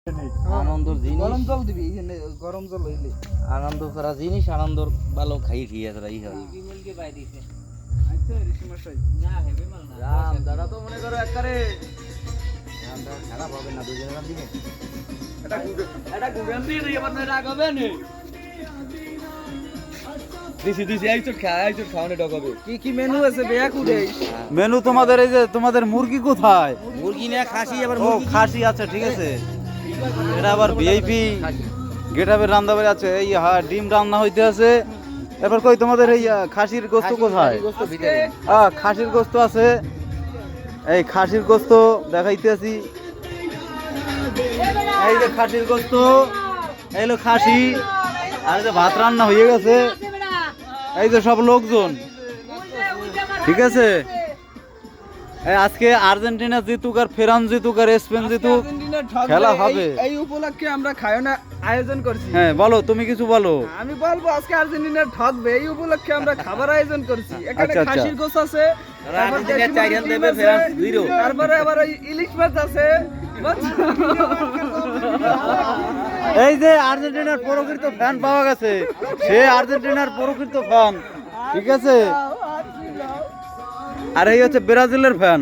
আনন্দর জিনিস, গরম জল দিবি, এই জন্য গরম জল হইলে আনন্দ করা জিনিস, আনন্দর ভালো খাই খেয়ে আছে এই হয়। আচ্ছা ঋষিমশাই রাম দাদা তো মনে করো একবারে রামটা খারাপ হবে না, দুজনের রাম দিবে এটা গুগান দিয়ে দিই আবার রাগ হবে না। দিছি এই চোট খাওয়ানো ডকাবে। কি কি মেনু আছে বেয়া কুড়ে? মেনু তোমাদের এই যে তোমাদের মুরগি কোথায়? মুরগি না খাসি, আবার ও খাসি আছে, ঠিক আছে। এটা আবার ভিআইপি গেটআপের রান্না বাড়ি আছে। এই ডিম রান্না হইতে আছে। এবার কই তোমাদের এই খাসির গোস্ত কোথায়? খাসির গোস্ত আছে, এই খাসির গোস্ত দেখাইতে আছি। এই যে খাসির গোস্ত, এই হলো খাসি। আর এই যে ভাত রান্না হয়ে গেছে। এই যে সব লোকজন, ঠিক আছে। আজকে আর্জেন্টিনা জিতুক আর ফ্রান্স জিতুক আর স্পেন জিতুক খেলা হবে। এই উপলক্ষে আমরা খায়না আয়োজন করছি। হ্যাঁ বলো, তুমি কিছু বলো। আমি বলবো আজকে আর্জেন্টিনা ঠকবে, এই উপলক্ষে আমরা খাবার আয়োজন করছি। এখানে আচ্ছা, আচ্ছা। খাসির গোশ আছে, তারপর আর্জেন্টিনা দেশি 4 রান মুরগির দেবে, ডিম আছে, ফ্রান্স 0। তারপরে আবার ওই ইলিশ মাছ আছে। এই যে আর্জেন্টিনার প্রকৃত ফ্যান পাওয়া গেছে, সে আর্জেন্টিনার প্রকৃত ফ্যান, ঠিক আছে। আর এই হচ্ছে ব্রাজিলের ফ্যান।